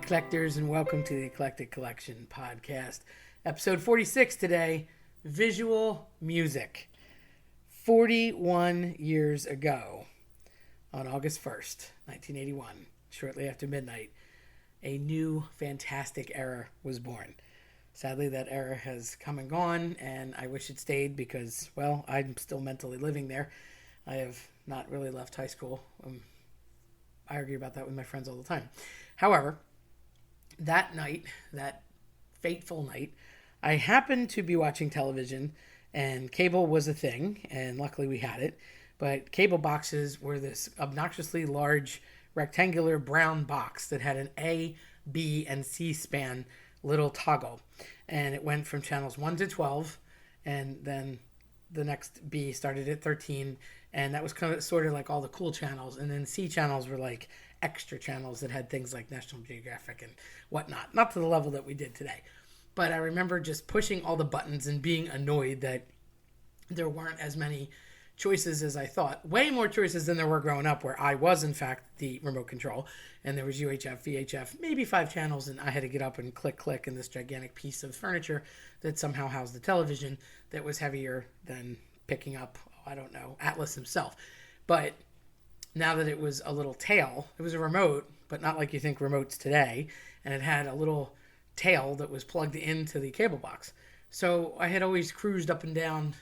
collectors, and welcome to the Eclectic Collection podcast. Episode 46 today, Visual Music. 41 years ago, on August 1st, 1981, shortly after midnight, a new fantastic era was born. Sadly, that era has come and gone, and I wish it stayed because, well, I'm still mentally living there. I have not really left high school. I argue about that with my friends all the time. However, that night, that fateful night, I happened to be watching television, and cable was a thing, and luckily we had it. But cable boxes were this obnoxiously large rectangular brown box that had an A, B, and C span little toggle. And it went from channels 1 to 12, and then the next B started at 13, and that was kind of sort of like all the cool channels. And then C channels were like extra channels that had things like National Geographic and whatnot. Not to the level that we did today. But I remember just pushing all the buttons and being annoyed that there weren't as many choices as I thought. Way more choices than there were growing up, where I was, in fact, the remote control. And there was UHF, VHF, maybe 5 channels, and I had to get up and click in this gigantic piece of furniture that somehow housed the television that was heavier than picking up, I don't know, Atlas himself. But now that it was a little tail, it was a remote, but not like you think remotes today, and it had a little tail that was plugged into the cable box. So I had always cruised up and down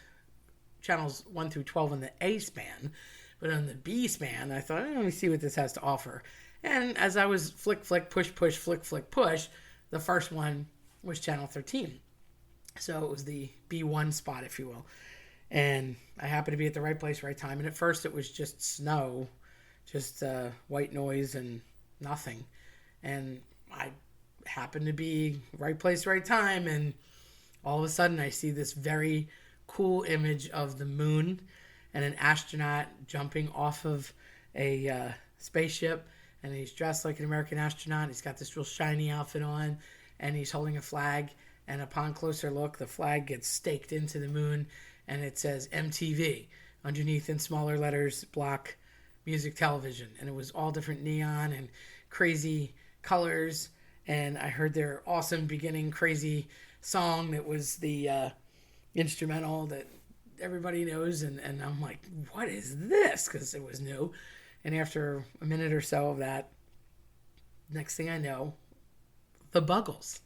channels 1 through 12 in the A span, but on the B span, I thought, let me see what this has to offer. And as I was flick, push, flick, push, the first one was channel 13. So it was the B1 spot, if you will. And I happened to be at the right place, right time. And at first it was just snow, just white noise and nothing. And I happened to be right place, right time. And all of a sudden I see this very cool image of the moon and an astronaut jumping off of a spaceship. And he's dressed like an American astronaut. He's got this real shiny outfit on. And he's holding a flag. And upon closer look, the flag gets staked into the moon. And it says MTV underneath in smaller letters, block music television. And it was all different neon and crazy colors. And I heard their awesome beginning crazy song that was the instrumental that everybody knows. And I'm like, what is this? Because it was new. And after a minute or so of that, next thing I know, the Buggles.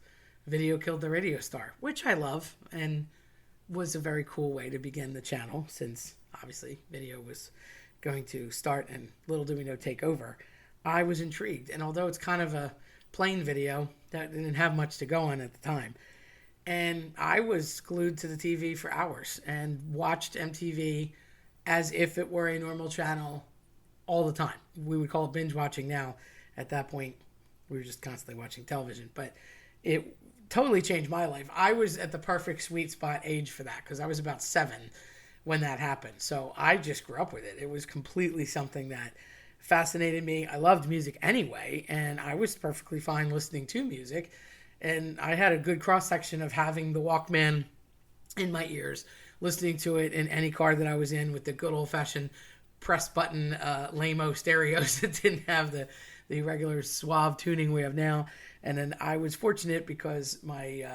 Video Killed the Radio Star, which I love and was a very cool way to begin the channel, since obviously video was going to start and little do we know take over. I was intrigued, and although it's kind of a plain video that didn't have much to go on at the time, and I was glued to the TV for hours and watched MTV as if it were a normal channel all the time. We would call it binge watching now. At that point, we were just constantly watching television, but it totally changed my life. I was at the perfect sweet spot age for that, because I was about 7 when that happened. So I just grew up with it. It was completely something that fascinated me. I loved music anyway, and I was perfectly fine listening to music. And I had a good cross-section of having the Walkman in my ears, listening to it in any car that I was in with the good old-fashioned press button lame-o stereos that didn't have the regular suave tuning we have now. And then I was fortunate because my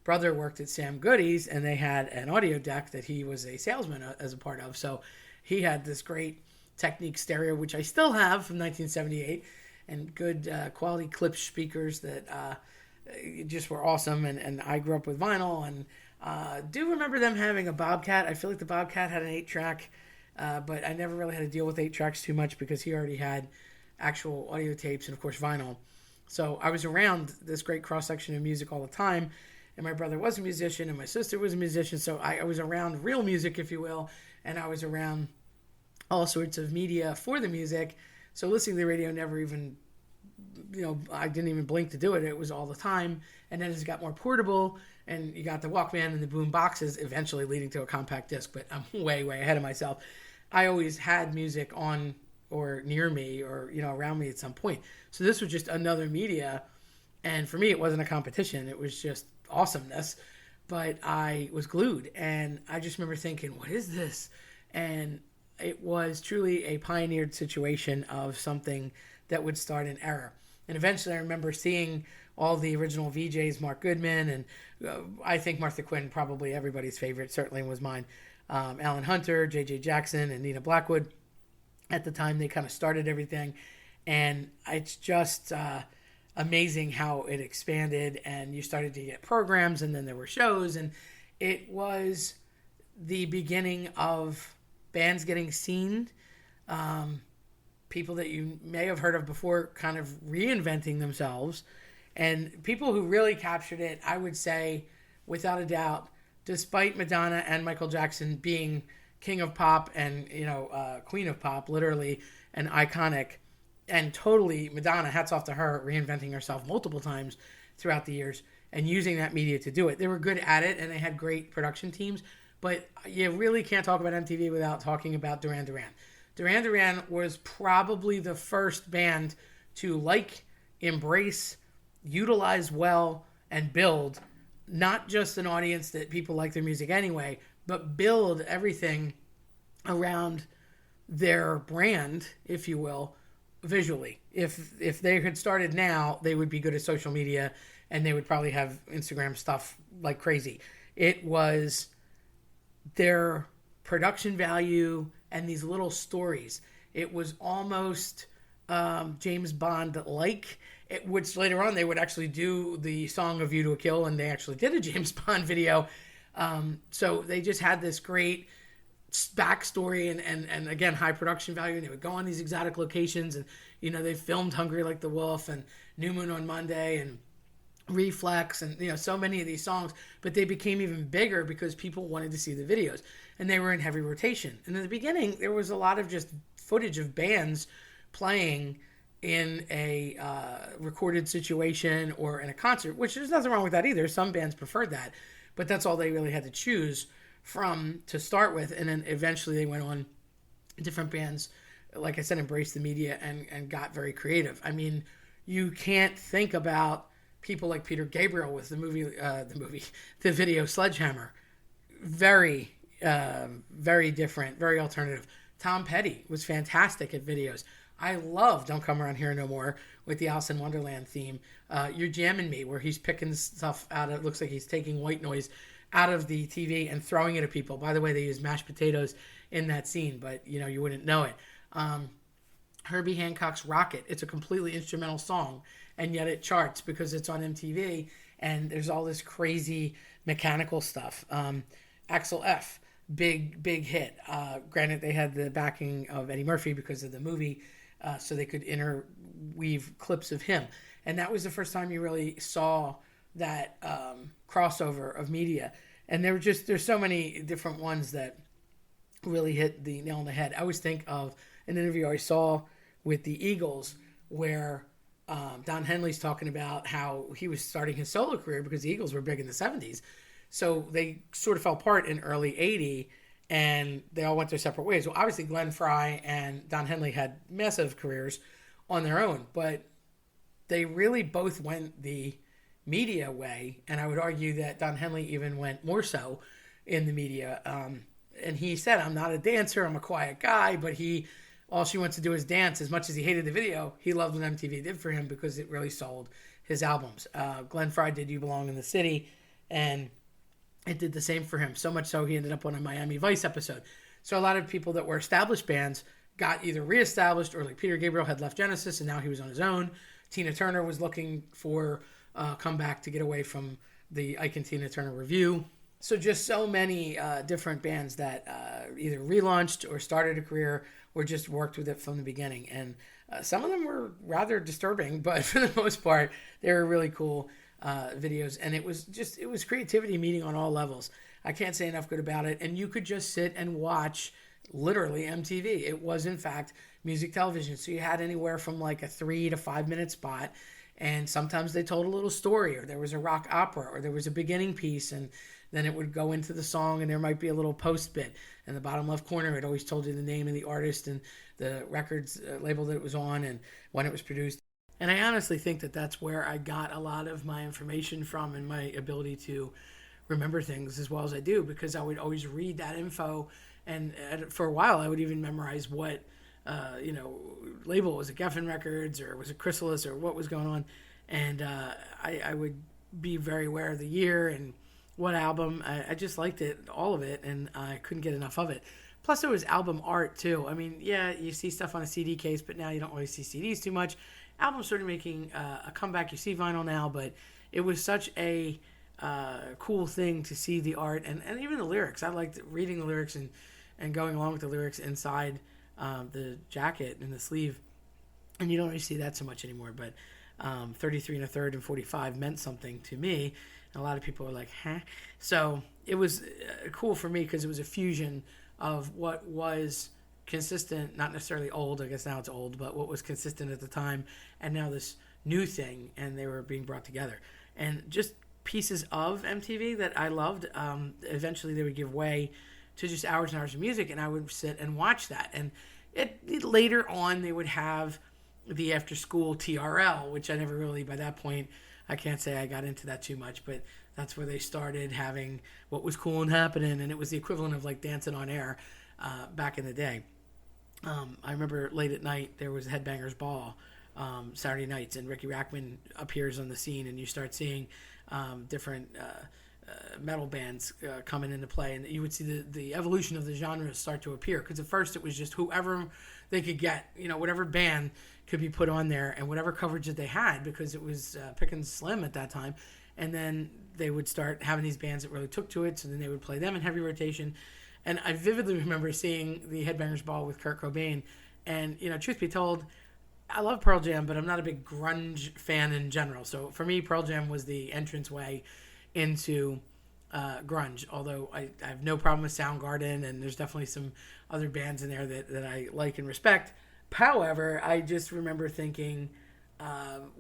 brother worked at Sam Goody's, and they had an audio deck that he was a salesman as a part of. So he had this great Technique stereo, which I still have from 1978, and good quality Klipsch speakers that just were awesome. And I grew up with vinyl, and do remember them having a Bobcat. I feel like the Bobcat had an 8-track, but I never really had to deal with 8 tracks too much because he already had actual audio tapes and, of course, vinyl. So I was around this great cross-section of music all the time, and my brother was a musician, and my sister was a musician, so I was around real music, if you will, and I was around all sorts of media for the music. So listening to the radio never even, I didn't even blink to do it. It was all the time. And then as it got more portable, and you got the Walkman and the boom boxes, eventually leading to a compact disc, but I'm way, way ahead of myself. I always had music on or near me or, around me at some point. So this was just another media. And for me, it wasn't a competition. It was just awesomeness. But I was glued. And I just remember thinking, what is this? And it was truly a pioneered situation of something that would start an era. And eventually I remember seeing all the original VJs, Mark Goodman, and I think Martha Quinn, probably everybody's favorite, certainly was mine. Alan Hunter, J.J. Jackson, and Nina Blackwood. At the time, they kind of started everything. And it's just amazing how it expanded, and you started to get programs, and then there were shows, and it was the beginning of bands getting seen. People that you may have heard of before kind of reinventing themselves, and people who really captured it, I would say, without a doubt, despite Madonna and Michael Jackson being king of pop and, queen of pop, literally, and iconic, and totally, Madonna, hats off to her, reinventing herself multiple times throughout the years and using that media to do it. They were good at it, and they had great production teams, but you really can't talk about MTV without talking about Duran Duran. Duran Duran was probably the first band to embrace, utilize well, and build not just an audience that people like their music anyway, but build everything around their brand, if you will, visually. If they had started now, they would be good at social media, and they would probably have Instagram stuff like crazy. It was their production value and these little stories. It was almost James Bond-like, which later on they would actually do the Song of You to a Kill, and they actually did a James Bond video. So they just had this great backstory and again, high production value, and they would go on these exotic locations, and they filmed Hungry Like the Wolf and New Moon on Monday and Reflex and so many of these songs, but they became even bigger because people wanted to see the videos, and they were in heavy rotation. And in the beginning there was a lot of just footage of bands playing in a recorded situation or in a concert, which there's nothing wrong with that either. Some bands preferred that, but that's all they really had to choose from to start with. And then eventually they went on, different bands, like I said, embraced the media and got very creative. I mean, you can't think about people like Peter Gabriel with the video Sledgehammer. Very, very different, very alternative. Tom Petty was fantastic at videos. I love Don't Come Around Here No More with the Alice in Wonderland theme. You're Jamming Me, where he's picking stuff out of, looks like he's taking white noise out of the TV and throwing it at people. By the way, they use mashed potatoes in that scene, but you wouldn't know it. Herbie Hancock's Rocket. It's a completely instrumental song, and yet it charts because it's on MTV, and there's all this crazy mechanical stuff. Axel F, big hit. Granted, they had the backing of Eddie Murphy because of the movie, so they could interweave clips of him. And that was the first time you really saw that crossover of media. And there's so many different ones that really hit the nail on the head. I always think of an interview I saw with the Eagles where Don Henley's talking about how he was starting his solo career because the Eagles were big in the 70s. So they sort of fell apart in early 80, and they all went their separate ways. Well, obviously Glenn Frey and Don Henley had massive careers on their own, but they really both went the media way, and I would argue that Don Henley even went more so in the media. And he said, I'm not a dancer, I'm a quiet guy, but all she wants to do is dance. As much as he hated the video, he loved what MTV did for him because it really sold his albums. Glenn Frey did You Belong in the City, and it did the same for him. So much so he ended up on a Miami Vice episode. So a lot of people that were established bands got either reestablished, or like Peter Gabriel had left Genesis and now he was on his own. Tina Turner was looking for a comeback to get away from the Ike and Tina Turner Review. So just so many different bands that either relaunched or started a career or just worked with it from the beginning. And some of them were rather disturbing, but for the most part, they were really cool videos. And it was creativity meeting on all levels. I can't say enough good about it. And you could just sit and watch literally MTV. It was, in fact, music television. So you had anywhere from like a 3 to 5 minute spot. And sometimes they told a little story, or there was a rock opera, or there was a beginning piece, and then it would go into the song, and there might be a little post bit. In the bottom left corner, it always told you the name of the artist and the records label that it was on and when it was produced. And I honestly think that that's where I got a lot of my information from, and my ability to remember things as well as I do, because I would always read that info, and for a while I would even memorize what label. Was it Geffen Records or was it Chrysalis or what was going on? And I would be very aware of the year and what album. I just liked it, all of it, and I couldn't get enough of it. Plus, there was album art, too. I mean, yeah, you see stuff on a CD case, but now you don't really see CDs too much. Albums started making a comeback. You see vinyl now, but it was such a cool thing to see the art and even the lyrics. I liked reading the lyrics and going along with the lyrics inside the jacket and the sleeve. And you don't really see that so much anymore, but 33 and a third and 45 meant something to me. And a lot of people were like, huh? So it was cool for me because it was a fusion of what was consistent, not necessarily old, I guess now it's old, but what was consistent at the time, and now this new thing, and they were being brought together. And just pieces of MTV that I loved, eventually they would give way to just hours and hours of music, and I would sit and watch that. And later on, they would have the after-school TRL, which I never really, by that point, I can't say I got into that too much, but that's where they started having what was cool and happening, and it was the equivalent of like Dancing on Air back in the day. I remember late at night there was a Headbangers Ball Saturday nights, and Ricky Rackman appears on the scene, and you start seeing different metal bands coming into play, and you would see the evolution of the genres start to appear. Because at first it was just whoever they could get, whatever band could be put on there, and whatever coverage that they had, because it was picking slim at that time. And then they would start having these bands that really took to it, so then they would play them in heavy rotation. And I vividly remember seeing the Headbangers Ball with Kurt Cobain. And, truth be told, I love Pearl Jam, but I'm not a big grunge fan in general. So for me, Pearl Jam was the entranceway into grunge, although I have no problem with Soundgarden, and there's definitely some other bands in there that I like and respect. However, I just remember thinking,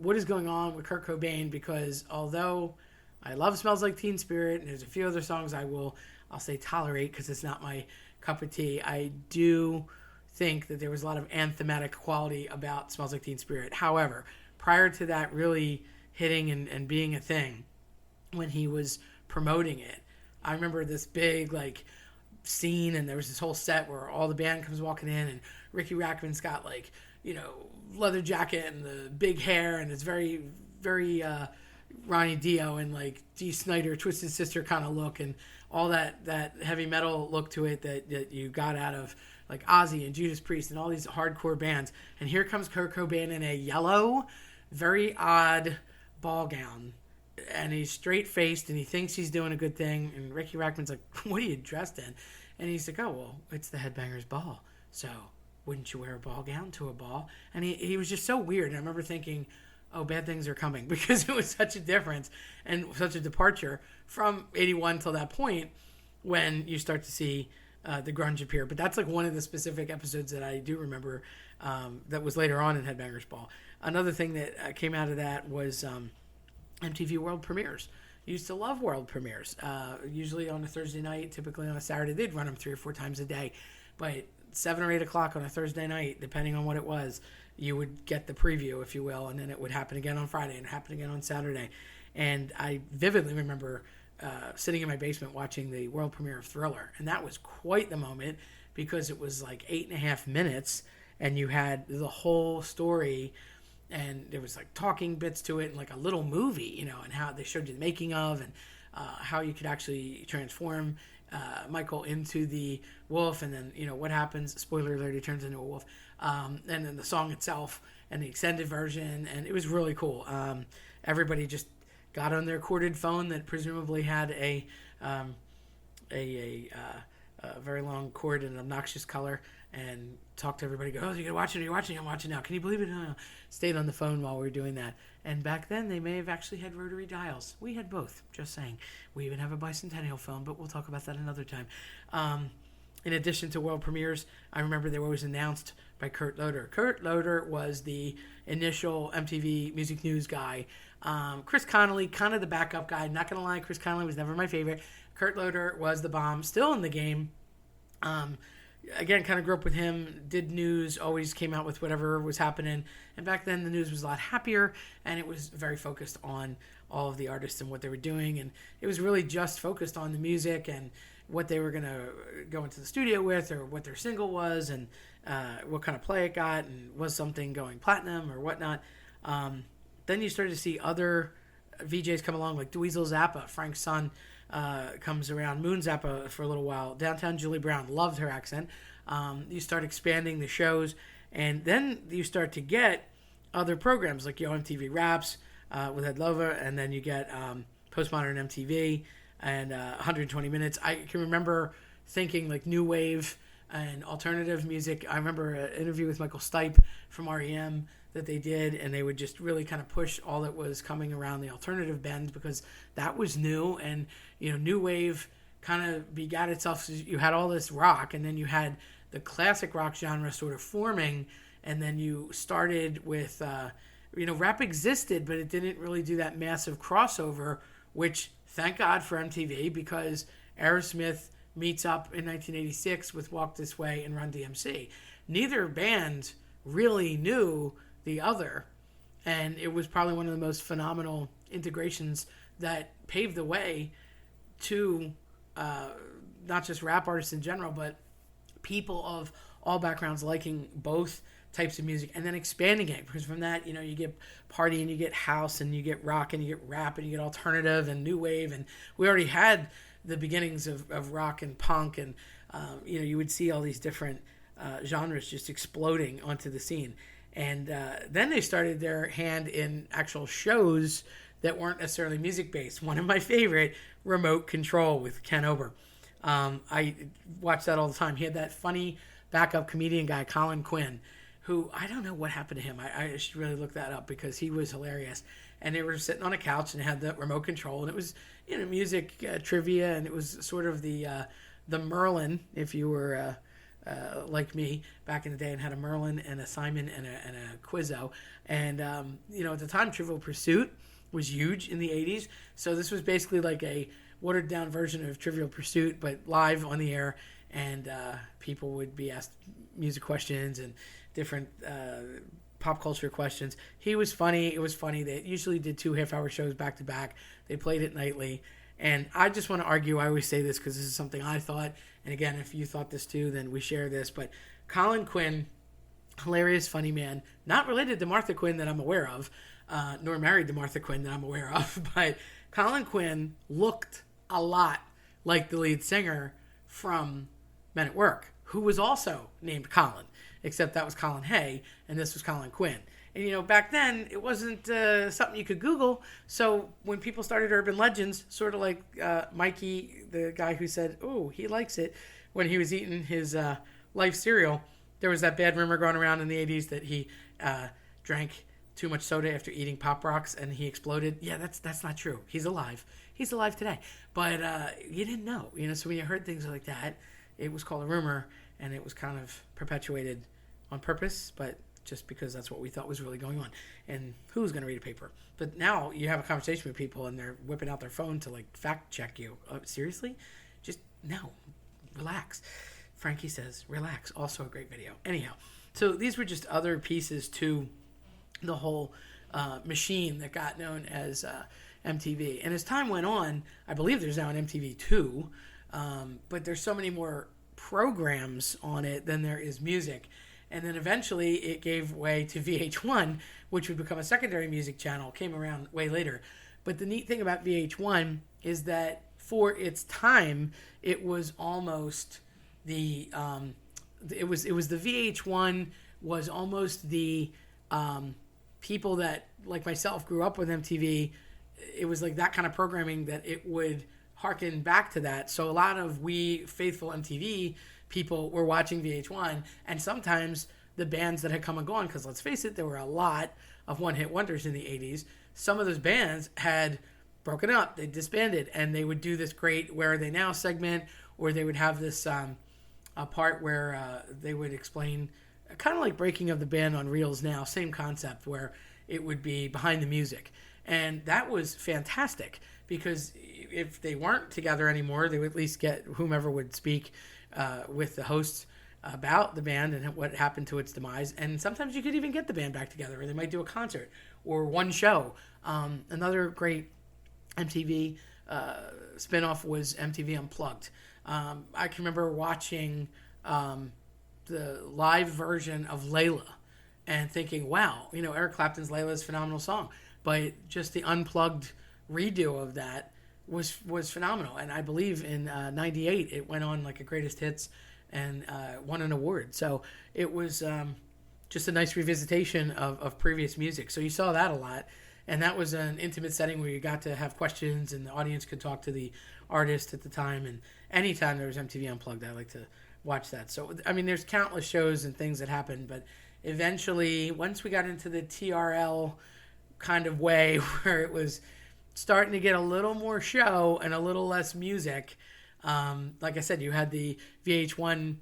what is going on with Kurt Cobain? Because although I love Smells Like Teen Spirit, and there's a few other songs I'll say tolerate because it's not my cup of tea, I do think that there was a lot of anthematic quality about Smells Like Teen Spirit. However, prior to that really hitting and being a thing, when he was promoting it, I remember this big scene, and there was this whole set where all the band comes walking in, and Ricky Rackman's got leather jacket and the big hair, and it's very, very Ronnie Dio and Dee Snider, Twisted Sister kind of look, and all that heavy metal look to it that you got out of Ozzy and Judas Priest and all these hardcore bands. And here comes Kurt Cobain in a yellow, very odd ball gown, and he's straight-faced, and he thinks he's doing a good thing, and Ricky Rackman's like, what are you dressed in? And he's like, oh, well, it's the Headbangers Ball, so wouldn't you wear a ball gown to a ball? And he was just so weird, and I remember thinking, oh, bad things are coming, because it was such a difference and such a departure from 81 till that point when you start to see the grunge appear. But that's one of the specific episodes that I do remember that was later on in Headbangers Ball. Another thing that came out of that was MTV World Premieres. Used to love world premieres. Usually on a Thursday night, typically on a Saturday. They'd run them 3 or 4 times a day. But 7 or 8 o'clock on a Thursday night, depending on what it was, you would get the preview, if you will, and then it would happen again on Friday and happen again on Saturday. And I vividly remember sitting in my basement watching the world premiere of Thriller. And that was quite the moment, because it was 8.5 minutes, and you had the whole story, and there was talking bits to it, and a little movie, and how they showed you the making of, and how you could actually transform Michael into the wolf, and then what happens. Spoiler alert: he turns into a wolf. And then the song itself and the extended version, and it was really cool. Everybody just got on their corded phone that presumably had a very long cord and an obnoxious color, and talked to everybody. Go, oh, you gotta watch it. You're watching. I'm watching now. Can you believe it? Stayed on the phone while we were doing that. And back then, they may have actually had rotary dials. We had both. Just saying. We even have a bicentennial phone, but we'll talk about that another time. In addition to world premieres, I remember they were always announced by Kurt Loder. Kurt Loder was the initial MTV Music News guy. Chris Connolly, kind of the backup guy. Not going to lie, Chris Connolly was never my favorite. Kurt Loder was the bomb, still in the game. Again, kind of grew up with him, did news, always came out with whatever was happening. And back then, the news was a lot happier, and it was very focused on all of the artists and what they were doing. And it was really just focused on the music and what they were going to go into the studio with, or what their single was, and what kind of play it got, and was something going platinum or whatnot. Then you started to see other VJs come along, like Dweezil Zappa, Frank's son, comes around, Moon Zappa for a little while, Downtown Julie Brown, loved her accent. You start expanding the shows, and then you start to get other programs like Yo MTV Raps with Ed Lover, and then you get Postmodern MTV and 120 Minutes. I can remember thinking like new wave and alternative music. I remember an interview with Michael Stipe from REM that they did, and they would just really kind of push all that was coming around the alternative bend, because that was new. And new wave kind of begat itself. So you had all this rock, and then you had the classic rock genre sort of forming, and then you started with rap existed, but it didn't really do that massive crossover, which thank God for MTV, because Aerosmith meets up in 1986 with Walk This Way and Run DMC. Neither band really knew the other, and it was probably one of the most phenomenal integrations that paved the way to not just rap artists in general, but people of all backgrounds liking both types of music, and then expanding it, because from that, you get party, and you get house, and you get rock, and you get rap, and you get alternative and new wave, and we already had the beginnings of rock and punk, and you would see all these different genres just exploding onto the scene. And then they started their hand in actual shows that weren't necessarily music based. One of my favorite, Remote Control with Ken Ober. I watch that all the time. He had that funny backup comedian guy, Colin Quinn, who I don't know what happened to him. I should really look that up, because he was hilarious. And they were sitting on a couch and had the remote control, and it was music trivia, and it was sort of the Merlin, if you were like me back in the day and had a Merlin and a Simon and a Quizzo. And at the time, Trivial Pursuit was huge in the 80s, so this was basically like a watered down version of Trivial Pursuit, but live on the air, and people would be asked music questions and different pop culture questions. He was funny. It was funny. They usually did 2 half-hour shows back to back. They played it nightly. And I just want to argue, I always say this because this is something I thought, and again, if you thought this too, then we share this, but Colin Quinn, hilarious, funny man, not related to Martha Quinn that I'm aware of, nor married to Martha Quinn that I'm aware of, but Colin Quinn looked a lot like the lead singer from Men at Work, who was also named Colin, except that was Colin Hay, and this was Colin Quinn. And, back then, it wasn't something you could Google. So when people started Urban Legends, sort of like Mikey, the guy who said, oh, he likes it, when he was eating his Life cereal, there was that bad rumor going around in the 80s that he drank too much soda after eating Pop Rocks and he exploded. Yeah, that's not true. He's alive. He's alive today. But you didn't know. So when you heard things like that, it was called a rumor, and it was kind of perpetuated on purpose, but just because that's what we thought was really going on. And who's going to read a paper? But now you have a conversation with people, and they're whipping out their phone to, fact check you. Seriously? Just, no. Relax. Frankie says, relax. Also a great video. Anyhow, so these were just other pieces to the whole machine that got known as MTV. And as time went on, I believe there's now an MTV2, but there's so many more programs on it than there is music. And then eventually it gave way to VH1, which would become a secondary music channel, came around way later. But the neat thing about VH1 is that for its time, it was almost the, it was the VH1 was almost the people that, like myself, grew up with MTV. It was like that kind of programming that it would harken back to that. So a lot of we faithful MTV people were watching VH1, and sometimes the bands that had come and gone, because let's face it, there were a lot of one-hit wonders in the 80s. Some of those bands had broken up, they disbanded, and they would do this great Where Are They Now segment, or they would have this a part where they would explain, kind of like Breaking of the Band on Reels Now, same concept, where it would be behind the music. And that was fantastic, because if they weren't together anymore, they would at least get whomever would speak with the hosts about the band and what happened to its demise. And sometimes you could even get the band back together, or they might do a concert or one show. Another great MTV spinoff was MTV Unplugged. I can remember watching the live version of Layla and thinking, wow, Eric Clapton's Layla is a phenomenal song. But just the unplugged redo of that was phenomenal. And I believe in '98 it went on like a greatest hits and won an award. So it was just a nice revisitation of previous music. So you saw that a lot. And that was an intimate setting where you got to have questions and the audience could talk to the artist at the time. And anytime there was MTV Unplugged, I like to watch that. So, I mean, there's countless shows and things that happened. But eventually, once we got into the TRL kind of way where it was starting to get a little more show and a little less music, like I said, you had the VH1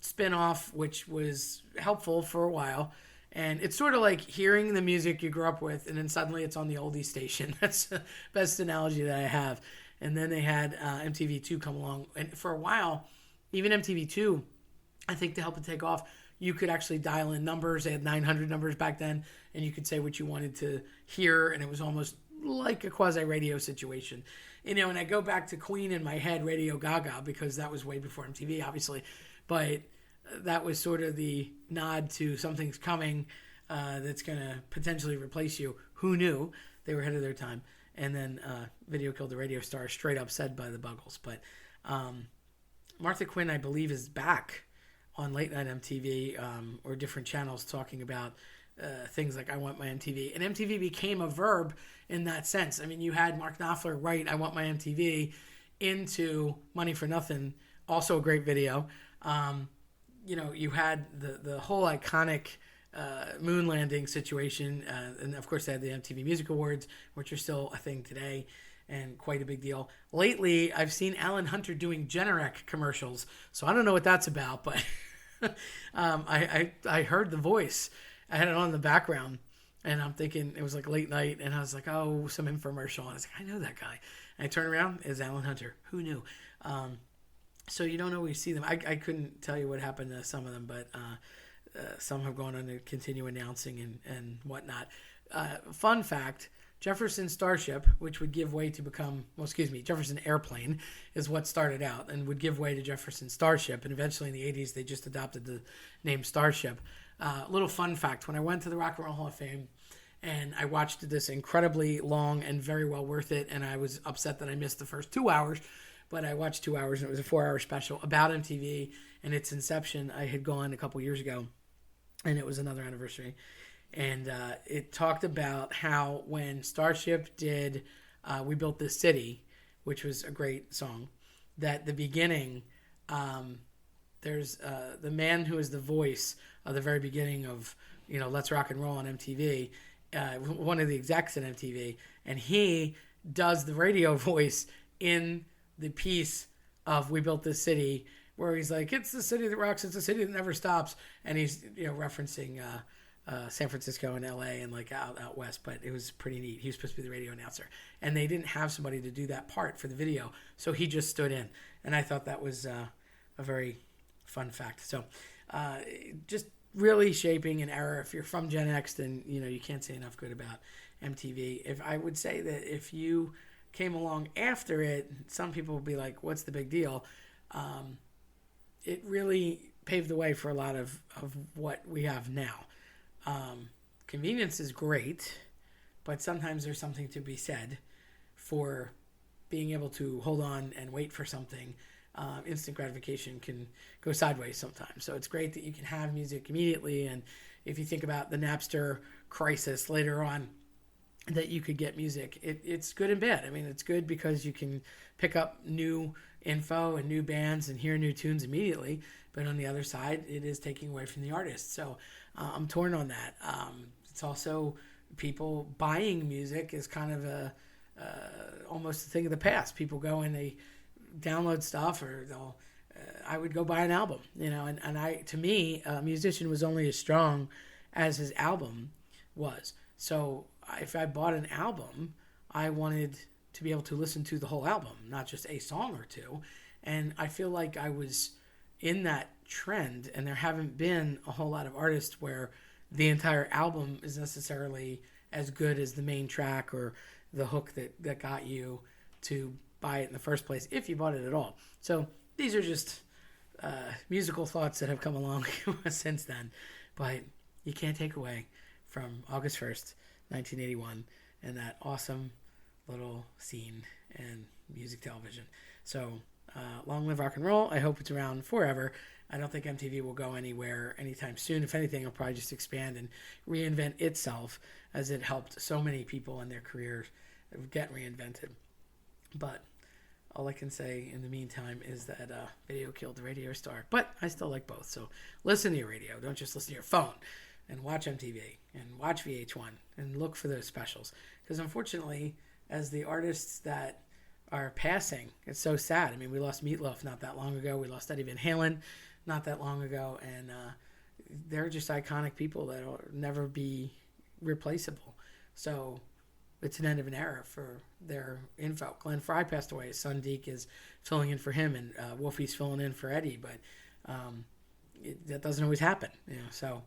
spinoff, which was helpful for a while. And it's sort of like hearing the music you grew up with, and then suddenly it's on the oldie station. That's the best analogy that I have. And then they had MTV2 come along. And for a while, even MTV2, I think to help it take off, you could actually dial in numbers. They had 900 numbers back then, and you could say what you wanted to hear, and it was almost like a quasi-radio situation. And I go back to Queen in my head, Radio Gaga, because that was way before MTV, obviously. But that was sort of the nod to something's coming that's going to potentially replace you. Who knew? They were ahead of their time. And then Video Killed the Radio Star, straight up said by the Buggles. But Martha Quinn, I believe, is back on late night MTV or different channels talking about things like I Want My MTV. And MTV became a verb in that sense. I mean, you had Mark Knopfler write I Want My MTV into Money for Nothing, also a great video. You had the whole iconic moon landing situation. And, of course, they had the MTV Music Awards, which are still a thing today and quite a big deal. Lately, I've seen Alan Hunter doing Generac commercials. So I don't know what that's about, but I heard the voice. I had it on in the background, and I'm thinking it was like late night, and I was like, oh, some infomercial. And I was like, I know that guy. And I turn around, it's Alan Hunter. Who knew? So you don't always see them. I couldn't tell you what happened to some of them, but some have gone on to continue announcing and whatnot. Fun fact, Jefferson Starship, which would give way to become, Jefferson Airplane is what started out and would give way to Jefferson Starship. And eventually in the 80s, they just adopted the name Starship. Little fun fact, when I went to the Rock and Roll Hall of Fame and I watched this incredibly long and very well worth it, and I was upset that I missed the first 2 hours, but I watched 2 hours, and it was a 4-hour special about MTV and its inception. I had gone a couple years ago, and it was another anniversary. And it talked about how when Starship did We Built This City, which was a great song, that the beginning, there's the man who is the voice of the very beginning of, Let's Rock and Roll on MTV, one of the execs at MTV, and he does the radio voice in the piece of We Built This City, where he's like, it's the city that rocks, it's the city that never stops, and he's referencing San Francisco and LA and like out west, but it was pretty neat. He was supposed to be the radio announcer, and they didn't have somebody to do that part for the video, so he just stood in, and I thought that was a very fun fact. So just really shaping an era. If you're from Gen X, then you can't say enough good about MTV. If I would say that if you came along after it, some people would be like, what's the big deal? It really paved the way for a lot of what we have now. Convenience is great, but sometimes there's something to be said for being able to hold on and wait for something. Instant gratification can go sideways sometimes. So it's great that you can have music immediately. And if you think about the Napster crisis later on, that you could get music, it's good and bad. I mean, it's good because you can pick up new info and new bands and hear new tunes immediately. But on the other side, it is taking away from the artist. So I'm torn on that. It's also people buying music is kind of almost a thing of the past. People go and they download stuff, or they'll. I would go buy an album, and to me, a musician was only as strong as his album was. So if I bought an album, I wanted to be able to listen to the whole album, not just a song or two. And I feel like I was in that trend, and there haven't been a whole lot of artists where the entire album is necessarily as good as the main track or the hook that got you to buy it in the first place, if you bought it at all. So these are just musical thoughts that have come along since then. But you can't take away from August 1st, 1981, and that awesome little scene in music television. So long live rock and roll. I hope it's around forever. I don't think MTV will go anywhere anytime soon. If anything, it'll probably just expand and reinvent itself, as it helped so many people in their careers get reinvented. But all I can say in the meantime is that video killed the radio star. But I still like both. So listen to your radio. Don't just listen to your phone. And watch MTV and watch VH1 and look for those specials. Because unfortunately, as the artists that are passing, it's so sad. I mean, we lost Meatloaf not that long ago. We lost Eddie Van Halen not that long ago. And they're just iconic people that will never be replaceable. So it's an end of an era for their info. Glenn Frey passed away. His son Deke is filling in for him, and Wolfie's filling in for Eddie. But that doesn't always happen, So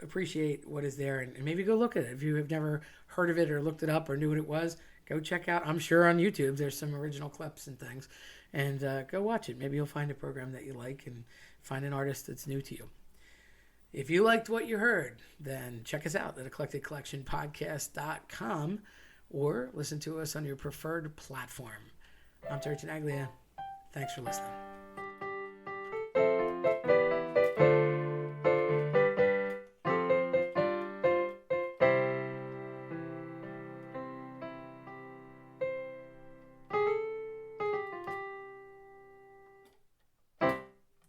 appreciate what is there, and maybe go look at it. If you have never heard of it or looked it up or knew what it was, go check out. I'm sure on YouTube there's some original clips and things, and go watch it. Maybe you'll find a program that you like and find an artist that's new to you. If you liked what you heard, then check us out at eclecticcollectionpodcast.com or listen to us on your preferred platform. I'm Terry Tenaglia. Thanks for listening.